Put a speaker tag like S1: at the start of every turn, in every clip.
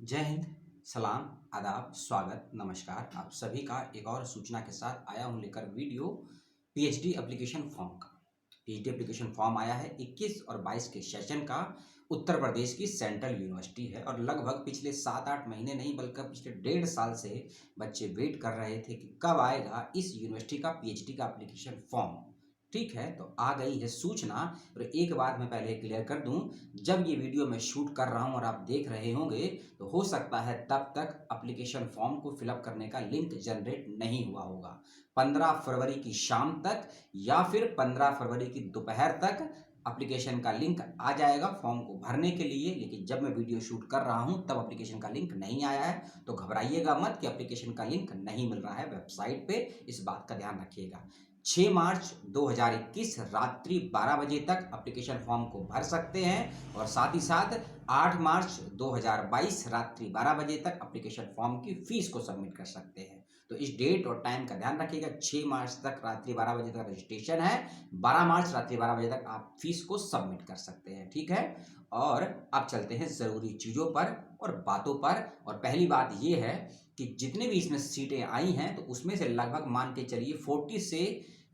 S1: जय हिंद, सलाम, आदाब, स्वागत, नमस्कार। आप सभी का एक और सूचना के साथ आया हूँ लेकर वीडियो पीएचडी एप्लीकेशन फॉर्म का। पीएचडी एप्लीकेशन फॉर्म आया है 21 और 22 के सेशन का। उत्तर प्रदेश की सेंट्रल यूनिवर्सिटी है और लगभग पिछले 7-8 महीने नहीं बल्कि पिछले 1.5 साल से बच्चे वेट कर रहे थे कि कब आएगा इस यूनिवर्सिटी का पीएचडी का एप्लीकेशन फॉर्म। ठीक है, तो आ गई है सूचना। और एक बात मैं पहले क्लियर कर दूं, जब ये वीडियो मैं शूट कर रहा हूं और आप देख रहे होंगे तो हो सकता है तब तक एप्लीकेशन फॉर्म को फिलअप करने का लिंक जनरेट नहीं हुआ होगा। 15 फरवरी की शाम तक या फिर 15 फरवरी की दोपहर तक एप्लीकेशन का लिंक आ जाएगा फॉर्म को भरने के लिए। लेकिन जब मैं वीडियो शूट कर रहा हूं तब एप्लीकेशन का लिंक नहीं आया है, तो घबराइएगा मत कि एप्लीकेशन का लिंक नहीं मिल रहा है वेबसाइट पे। इस बात का ध्यान रखिएगा। 6 मार्च 2021 रात्रि 12 बजे तक एप्लीकेशन फॉर्म को भर सकते हैं और साथ ही साथ 8 मार्च 2022 रात्रि 12 बजे तक एप्लीकेशन फॉर्म की फीस को सबमिट कर सकते हैं। तो इस डेट और टाइम का ध्यान रखिएगा। 6 मार्च तक रात्रि 12 बजे तक रजिस्ट्रेशन है, 12 मार्च रात्रि 12 बजे तक आप फीस को सबमिट कर सकते हैं। ठीक है, और अब चलते हैं ज़रूरी चीज़ों पर और बातों पर। और पहली बात यह है कि जितने भी इसमें सीटें आई हैं तो उसमें से लगभग मान के चलिए 40 से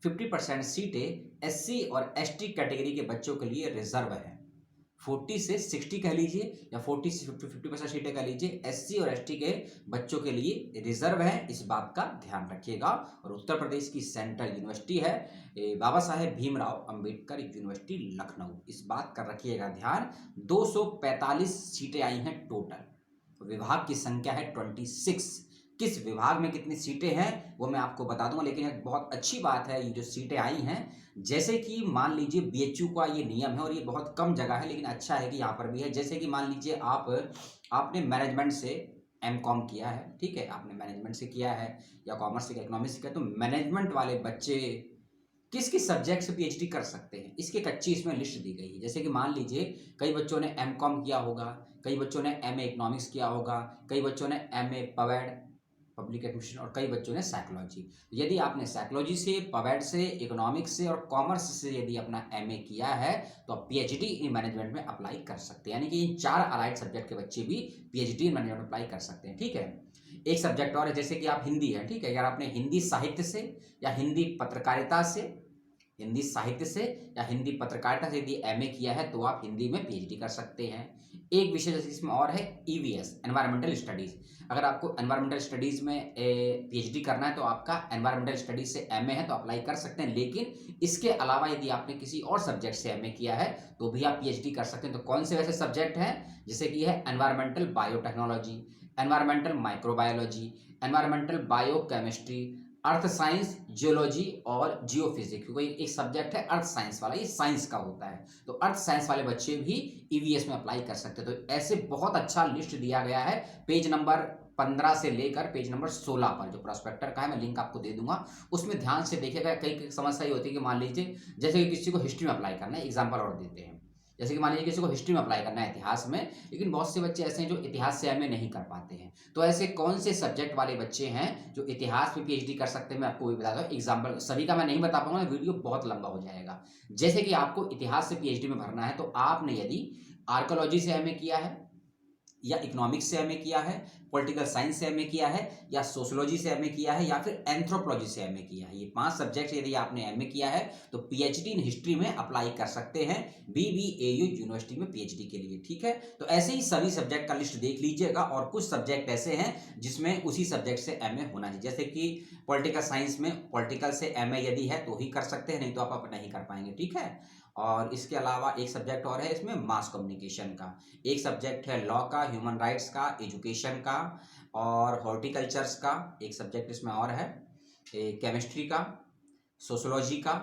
S1: 50% सीटें एससी और एसटी कैटेगरी के बच्चों के लिए रिजर्व हैं। 40 से 60 कह लीजिए या 40 से 50% सीटें कह लीजिए, एससी और एसटी के बच्चों के लिए रिजर्व है। इस बात का ध्यान रखिएगा। और उत्तर प्रदेश की सेंट्रल यूनिवर्सिटी है बाबा साहेब भीमराव अंबेडकर यूनिवर्सिटी लखनऊ। इस बात का रखिएगा ध्यान। 245 सीटें आई हैं टोटल। विभाग की संख्या है 26। किस विभाग में कितनी सीटें हैं वो मैं आपको बता दूंगा, लेकिन एक बहुत अच्छी बात है ये जो सीटें आई हैं। जैसे कि मान लीजिए बीएचयू का ये नियम है और ये बहुत कम जगह है, लेकिन अच्छा है कि यहाँ पर भी है। जैसे कि मान लीजिए आपने मैनेजमेंट से एमकॉम किया है, ठीक है, आपने मैनेजमेंट से किया है या कॉमर्स से किया, इकोनॉमिक्स से किया, तो मैनेजमेंट वाले बच्चे किस किस सब्जेक्ट से पीएचडी कर सकते हैं इसकी एक अच्छी इसमें लिस्ट दी गई है। जैसे कि मान लीजिए कई बच्चों ने एमकॉम किया होगा, कई बच्चों ने एमए इकोनॉमिक्स किया होगा, कई बच्चों ने एमए पवेड पब्लिक एडमिनिस्ट्रेशन और कई बच्चों ने साइकोलॉजी। यदि आपने साइकोलॉजी से, पवेड से, इकोनॉमिक्स से और कॉमर्स से यदि अपना एमए किया है तो आप पीएचडी इन मैनेजमेंट में अप्लाई कर सकते हैं। यानी कि इन 4 अलाइड सब्जेक्ट के बच्चे भी पीएचडी इन मैनेजमेंट में अप्लाई कर सकते हैं। ठीक है, एक सब्जेक्ट और है, जैसे कि आप हिंदी है, ठीक है, अगर आपने हिंदी साहित्य से या हिंदी पत्रकारिता से, हिंदी साहित्य से या हिंदी पत्रकारिता से यदि एमए किया है तो आप हिंदी में पीएचडी कर सकते हैं। एक विषय जैसे इसमें और है ईवीएस, एनवायरमेंटल स्टडीज। अगर आपको एनवायरमेंटल स्टडीज में पीएचडी करना है तो आपका एनवायरमेंटल स्टडीज से एमए है तो अप्लाई कर सकते हैं। लेकिन इसके अलावा यदि आपने किसी और सब्जेक्ट से एमए किया है तो भी आप पीएचडी कर सकते हैं। तो कौन से वैसे सब्जेक्ट हैं, जैसे कि है environmental biotechnology, environmental microbiology, environmental biochemistry, earth science, geology और जियोफिजिक्स। क्योंकि एक सब्जेक्ट है अर्थ साइंस वाला, ये साइंस का होता है, तो अर्थ साइंस वाले बच्चे भी ईवीएस में अप्लाई कर सकते हैं। तो ऐसे बहुत अच्छा लिस्ट दिया गया है पेज नंबर 15 से लेकर पेज नंबर 16 पर, जो प्रोस्पेक्टर का है मैं लिंक आपको दे दूंगा, उसमें ध्यान से देखिएगा। कई समस्या ये होती है कि मान लीजिए जैसे कि किसी को हिस्ट्री में अप्लाई करना है, एग्जाम्पल और देते हैं, जैसे कि मान लीजिए किसी को हिस्ट्री में अप्लाई करना है इतिहास में, लेकिन बहुत से बच्चे ऐसे हैं जो इतिहास से एमए नहीं कर पाते हैं। तो ऐसे कौन से सब्जेक्ट वाले बच्चे हैं जो इतिहास में पीएचडी कर सकते हैं, मैं आपको वही बताता हूँ। एग्जाम्पल सभी का मैं नहीं बता पाऊंगा, वीडियो बहुत लंबा हो जाएगा। जैसे कि आपको इतिहास से पीएचडी में भरना है तो आपने यदि आर्कोलॉजी से एमए किया है या इकोनॉमिक्स से एमए किया है, पॉलिटिकल साइंस से एमए किया है या सोशियोलॉजी से एमए किया है या फिर एंथ्रोपोलॉजी से एमए किया है, ये 5 सब्जेक्ट यदि आपने एमए किया है तो पीएचडी इन हिस्ट्री में अप्लाई कर सकते हैं बीबीएयू यूनिवर्सिटी में पीएचडी के लिए। ठीक है, तो ऐसे ही सभी सब्जेक्ट का लिस्ट देख लीजिएगा। और कुछ सब्जेक्ट ऐसे हैं जिसमें उसी सब्जेक्ट से एमए होना चाहिए, जैसे कि पॉलिटिकल साइंस में पॉलिटिकल से एमए यदि है तो ही कर सकते हैं, नहीं तो आप नहीं कर पाएंगे। ठीक है, और इसके अलावा एक सब्जेक्ट और है इसमें मास कम्युनिकेशन का, एक सब्जेक्ट है लॉ का, ह्यूमन राइट्स का, एजुकेशन का और हॉर्टिकल्चर्स का, एक सब्जेक्ट इसमें और है केमिस्ट्री का, सोशोलॉजी का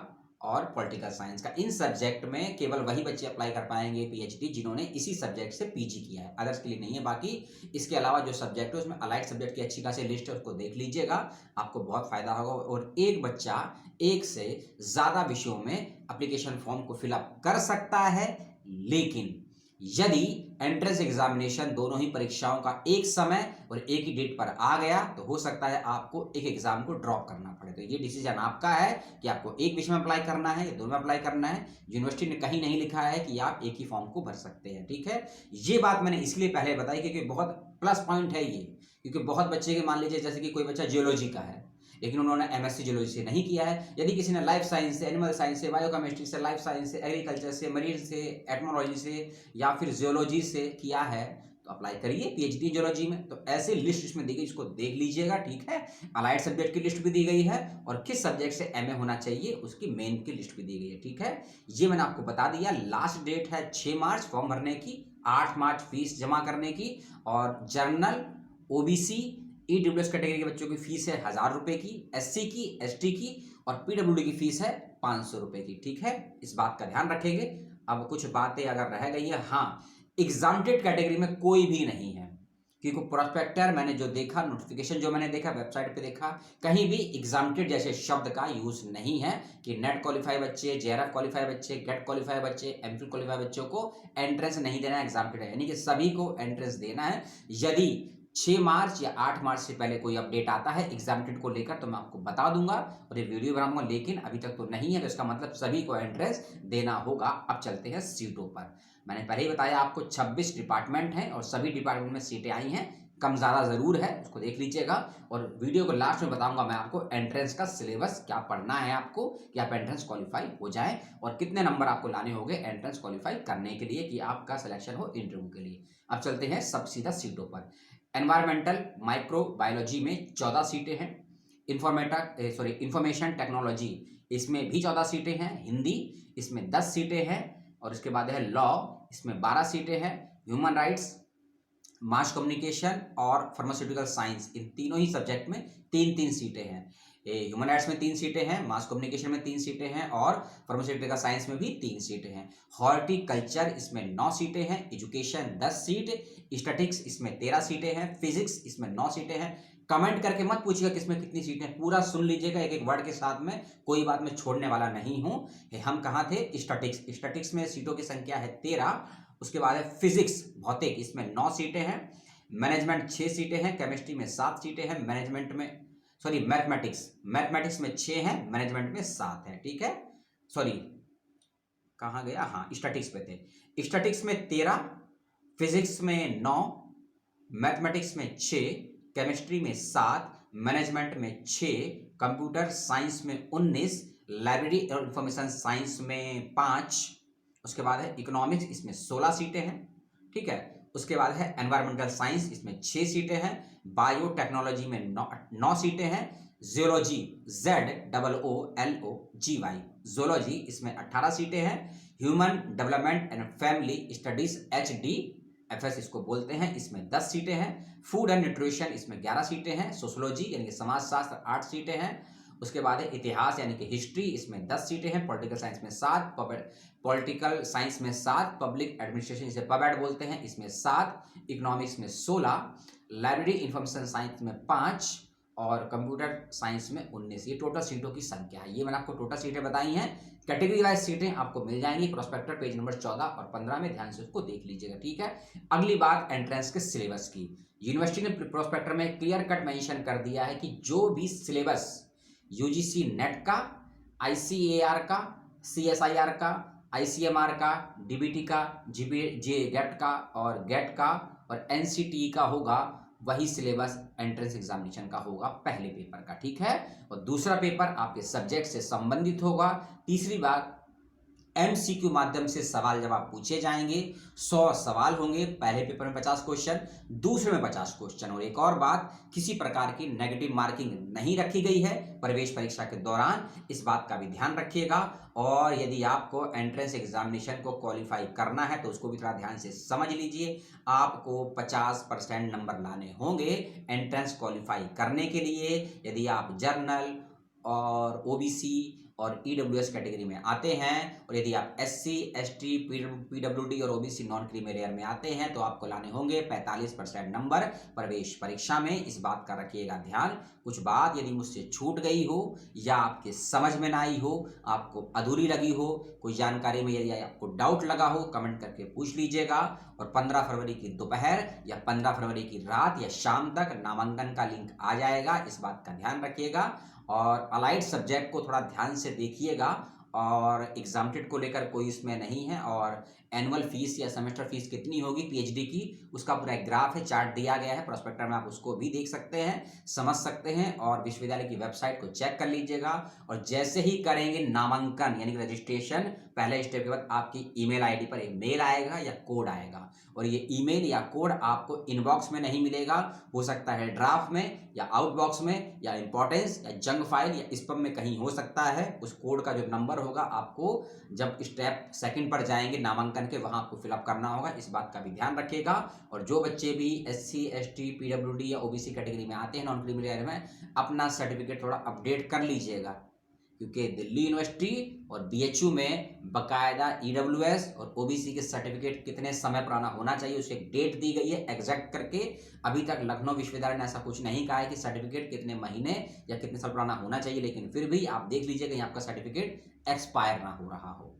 S1: और पॉलिटिकल साइंस का। इन सब्जेक्ट में केवल वही बच्चे अप्लाई कर पाएंगे पीएचडी जिन्होंने इसी सब्जेक्ट से पीजी किया है, अदर्स के लिए नहीं है। बाकी इसके अलावा जो सब्जेक्ट है उसमें अलाइड सब्जेक्ट की अच्छी खासी लिस्ट है, उसको देख लीजिएगा, आपको बहुत फायदा होगा। और एक बच्चा एक से ज़्यादा विषयों में एप्लीकेशन फॉर्म को फिलअप कर सकता है, लेकिन यदि एंट्रेंस एग्जामिनेशन दोनों ही परीक्षाओं का एक समय और एक ही डेट पर आ गया तो हो सकता है आपको एक एग्जाम को ड्रॉप करना पड़े। तो ये डिसीजन आपका है कि आपको एक विषय में अप्लाई करना है या दोनों में अप्लाई करना है। यूनिवर्सिटी ने कहीं नहीं लिखा है कि आप एक ही फॉर्म को भर सकते हैं, ठीक है। ये बात मैंने इसलिए पहले बताई क्योंकि बहुत प्लस पॉइंट है ये, क्योंकि बहुत बच्चे के मान लीजिए जैसे कि कोई बच्चा जियोलॉजी का है लेकिन उन्होंने एमएससी जियोलॉजी से नहीं किया है, यदि किसी ने लाइफ साइंस से, एनिमल साइंस से, बायोकेमिस्ट्री से, लाइफ साइंस से, एग्रीकल्चर से, मरीन से, एटमोलॉजी से या फिर जियोलॉजी से किया है तो अप्लाई करिए पीएचडी जियोलॉजी में। तो ऐसे लिस्ट इसमें दी गई, इसको देख लीजिएगा, ठीक है। अलाइड सब्जेक्ट की लिस्ट भी दी गई है और किस सब्जेक्ट से एमए होना चाहिए उसकी मेन की लिस्ट भी दी गई है, ठीक है। ये मैंने आपको बता दिया। लास्ट डेट है 6 मार्च फॉर्म भरने की, 8 मार्च फीस जमा करने की और जर्नल, ओबीसी, ईडब्ल्यूएस कैटेगरी के बच्चों की फीस है 1000 रुपए की, एससी की, एसटी की और पीडब्ल्यूडी की फीस है 500 रुपए की, ठीक है। इस बात का ध्यान रखेंगे। अब कुछ बातें अगर रह गई है, हाँ, एग्जाम्प्टेड कैटेगरी में कोई भी नहीं है, क्योंकि प्रोस्पेक्टर मैंने जो देखा, नोटिफिकेशन जो मैंने देखा, वेबसाइट पे देखा, कहीं भी एग्जाम्प्टेड जैसे शब्द का यूज नहीं है कि नेट क्वालिफाई बच्चे, जेआरएफ क्वालिफाई बच्चे, गेट क्वालिफाई बच्चे, एमफिल क्वालिफाई बच्चों को एंट्रेंस नहीं देना है, एग्जाम्प्टेड है, यानी कि सभी को एंट्रेंस देना है। यदि 6 मार्च या 8 मार्च से पहले कोई अपडेट आता है एग्जाम्प्टेड को लेकर तो मैं आपको बता दूंगा और ये वीडियो बनाऊंगा, लेकिन अभी तक तो नहीं है, तो इसका मतलब सभी को एंट्रेंस देना होगा। अब चलते हैं सीटों पर। मैंने पहले ही बताया आपको 26 डिपार्टमेंट हैं और सभी डिपार्टमेंट में सीटें आई हैं, कम ज़्यादा ज़रूर है, उसको देख लीजिएगा। और वीडियो को लास्ट में बताऊंगा मैं आपको एंट्रेंस का सिलेबस क्या पढ़ना है आपको कि आप एंट्रेंस क्वालिफाई हो जाए और कितने नंबर आपको लाने होंगे एंट्रेंस क्वालिफाई करने के लिए कि आपका सिलेक्शन हो इंटरव्यू के लिए। अब चलते हैं सब सीधा सीटों पर। एनवायरमेंटल माइक्रोबायोलॉजी में 14 सीटें हैं। इंफॉर्मेशन टेक्नोलॉजी इसमें भी 14 सीटें हैं। हिंदी इसमें 10 सीटें हैं और इसके बाद है लॉ, इसमें 12 सीटें हैं। ह्यूमन राइट्स, मास कम्युनिकेशन और फार्मास्यूटिकल साइंस, इन तीनों ही सब्जेक्ट में 3-3 सीटें हैं। ह्यूमन राइट्स में 3 सीटें हैं, मास कम्युनिकेशन में 3 सीटें हैं और फार्मास्यूटिकल साइंस में भी 3 सीटें हैं। हॉर्टिकल्चर इसमें 9 सीटें हैं। एजुकेशन 10 सीट, स्टैटिक्स इसमें 13 सीटें हैं। फिजिक्स इसमें 9 सीटें हैं। कमेंट करके मत पूछिएगा किसमें कितनी सीटें, पूरा सुन लीजिएगा एक एक वर्ड के साथ में, कोई बात मैं छोड़ने वाला नहीं हूं। हम कहाँ थे? स्टैटिक्स में सीटों की संख्या है 13। उसके बाद है फिजिक्स भौतिक, इसमें 9 सीटें हैं। मैनेजमेंट 6 सीटें हैं। केमिस्ट्री में 7 सीटें हैं। मैथमेटिक्स में 6 हैं, मैनेजमेंट में 7 है, ठीक है। सॉरी, कहाँ गया? हाँ, स्टैटिक्स पे थे। स्टैटिक्स में 13, फिजिक्स में 9, मैथमेटिक्स में 6, केमिस्ट्री में 7, मैनेजमेंट में 6, कंप्यूटर साइंस में 19, लाइब्रेरी और इंफॉर्मेशन साइंस में 5। उसके बाद है इकोनॉमिक्स, इसमें 16 सीटें हैं, ठीक है। उसके बाद है एनवायरमेंटल साइंस, इसमें 6 सीटें हैं। बायोटेक्नोलॉजी में 9 सीटें हैं। जियोलॉजी, ZOOLOGY, जोलॉजी, इसमें 18 सीटें हैं। Human development and family studies, HDFS इसको बोलते हैं, इसमें 10 सीटें हैं। फूड एंड न्यूट्रिशन, इसमें 11 सीटें हैं। सोशोलॉजी यानी कि समाजशास्त्र, 8 सीटें हैं। उसके बाद है इतिहास यानी कि हिस्ट्री, इसमें 10 सीटें हैं। पॉलिटिकल साइंस में 7, पॉलिटिकल साइंस में 7, पब्लिक एडमिनिस्ट्रेशन जिसे पबएड बोलते हैं इसमें 7, इकोनॉमिक्स में 16, लाइब्रेरी इंफॉर्मेशन साइंस में 5 और कंप्यूटर साइंस में 19। ये टोटल सीटों की संख्या है। ये मैंने आपको टोटल सीटें बताई हैं। कैटेगरी वाइज सीटें आपको मिल जाएंगी प्रोस्पेक्टर पेज नंबर 14 और 15 में, ध्यान से उसको देख लीजिएगा, ठीक है। अगली बात एंट्रेंस के सिलेबस की। यूनिवर्सिटी ने प्रोस्पेक्टर में क्लियर कट मेंशन कर दिया है कि जो भी सिलेबस यूजीसी नेट का, आईसीएआर का, सीएसआईआर का, आईसीएमआर का, डीबीटी का, गेट का और गेट का और एनसीटीई का होगा, वही सिलेबस एंट्रेंस एग्जामिनेशन का होगा पहले पेपर का, ठीक है। और दूसरा पेपर आपके सब्जेक्ट से संबंधित होगा। तीसरी बात, MCQ माध्यम से सवाल जवाब पूछे जाएंगे। 100 सवाल होंगे। पहले पेपर में 50 क्वेश्चन, दूसरे में 50 क्वेश्चन। और एक और बात, किसी प्रकार की नेगेटिव मार्किंग नहीं रखी गई है प्रवेश परीक्षा के दौरान, इस बात का भी ध्यान रखिएगा। और यदि आपको एंट्रेंस एग्जामिनेशन को क्वालिफाई करना है तो उसको भी थोड़ा ध्यान से समझ लीजिए। आपको 50% नंबर लाने होंगे एंट्रेंस क्वालिफाई करने के लिए। यदि आप जर्नल और ओबीसी और ईडब्ल्यूएस कैटेगरी में आते हैं, और यदि आप एससी, एसटी, पीडब्ल्यूडी और ओबीसी नॉन क्रीमी लेयर में आते हैं तो आपको लाने होंगे 45% नंबर प्रवेश परीक्षा में। इस बात का रखिएगा ध्यान। कुछ बात यदि मुझसे छूट गई हो या आपके समझ में ना आई हो, आपको अधूरी लगी हो, कोई जानकारी में यदि आपको डाउट लगा हो, कमेंट करके पूछ लीजिएगा। और 15 फरवरी की दोपहर या 15 फरवरी की रात या शाम तक नामांकन का लिंक आ जाएगा, इस बात का ध्यान रखिएगा। और अलाइड सब्जेक्ट को थोड़ा ध्यान से देखिएगा, और एग्जामटेड को लेकर कोई इसमें नहीं है। और एनुअल फीस या सेमेस्टर फीस कितनी होगी पीएचडी की, उसका पूरा एक ग्राफ है, चार्ट दिया गया है प्रोस्पेक्टर में, आप उसको भी देख सकते हैं, समझ सकते हैं, और विश्वविद्यालय की वेबसाइट को चेक कर लीजिएगा। और जैसे ही करेंगे नामांकन यानी कि रजिस्ट्रेशन, पहले स्टेप के बाद आपकी ईमेल आईडी पर एक मेल आएगा या कोड आएगा, और ये ईमेल या कोड आपको इनबॉक्स में नहीं मिलेगा, हो सकता है ड्राफ्ट में या आउटबॉक्स में या इंपॉर्टेंस या जंक फाइल या स्पैम में कहीं हो सकता है। उस कोड का जो नंबर होगा आपको जब स्टेप सेकंड पर जाएंगे नामांकन के, वहां आपको फिलअप करना होगा, इस बात का भी ध्यान रखिएगा। और जो बच्चे भी एससी, एसटी, पीडब्ल्यूडी या ओबीसी कैटेगरी में आते हैं नॉन क्रीमी लेयर में, अपना सर्टिफिकेट थोड़ा अपडेट कर लीजिएगा, क्योंकि दिल्ली यूनिवर्सिटी और बीएचयू में बकायदा ईडब्ल्यूएस और ओबीसी के सर्टिफिकेट कितने समय पुराना होना चाहिए उसकी एक डेट दी गई है एग्जैक्ट करके। अभी तक लखनऊ विश्वविद्यालय ने ऐसा कुछ नहीं कहा है कि सर्टिफिकेट कितने महीने या कितने साल पुराना होना चाहिए, लेकिन फिर भी आप देख लीजिए कि आपका सर्टिफिकेट एक्सपायर ना हो रहा हो।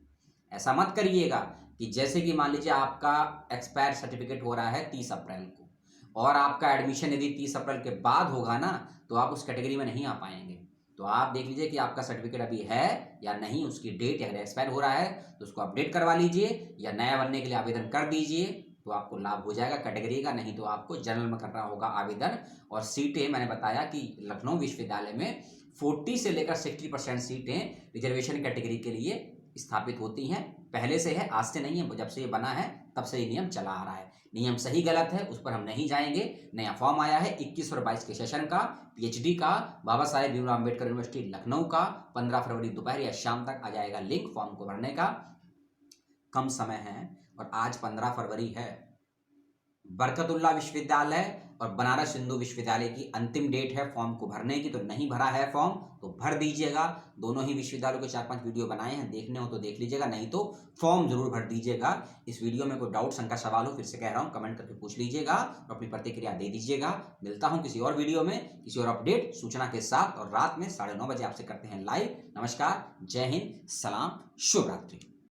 S1: ऐसा मत करिएगा कि जैसे कि मान लीजिए आपका एक्सपायर सर्टिफिकेट हो रहा है 30 अप्रैल को, और आपका एडमिशन यदि 30 अप्रैल के बाद होगा ना, तो आप उस कैटेगरी में नहीं आ पाएंगे। तो आप देख लीजिए कि आपका सर्टिफिकेट अभी है या नहीं, उसकी डेट अगर एक्सपायर हो रहा है तो उसको अपडेट करवा लीजिए, या नया बनने के लिए आवेदन कर दीजिए, तो आपको लाभ हो जाएगा कैटेगरी का। नहीं तो आपको जनरल में करना होगा आवेदन। और सीटें मैंने बताया कि लखनऊ विश्वविद्यालय में 40 से लेकर 60% सीटें रिजर्वेशन कैटेगरी के लिए स्थापित होती हैं, पहले से है, आज से नहीं है, जब से ये बना है तब से ये नियम चला आ रहा है। नियम सही गलत है उस पर हम नहीं जाएंगे। नया फॉर्म आया है 21 और 22 के सेशन का, पीएचडी का, बाबा साहेब भीमराव अम्बेडकर यूनिवर्सिटी लखनऊ का। 15 फरवरी दोपहर या शाम तक आ जाएगा लिंक फॉर्म को भरने का। कम समय है, और आज 15 फरवरी है। बरकतुल्ला विश्वविद्यालय और बनारस हिंदू विश्वविद्यालय की अंतिम डेट है फॉर्म को भरने की, तो नहीं भरा है फॉर्म तो भर दीजिएगा। दोनों ही विश्वविद्यालयों के 4-5 वीडियो बनाए हैं, देखने हो तो देख लीजिएगा, नहीं तो फॉर्म जरूर भर दीजिएगा। इस वीडियो में कोई डाउट, शंका, सवाल हो, फिर से कह रहा हूँ, कमेंट करके पूछ लीजिएगा और अपनी प्रतिक्रिया दे दीजिएगा। मिलता हूँ किसी और वीडियो में किसी और अपडेट सूचना के साथ, और रात में 9:30 बजे आपसे करते हैं लाइव। नमस्कार, जय हिंद, सलाम, शुभ रात्रि।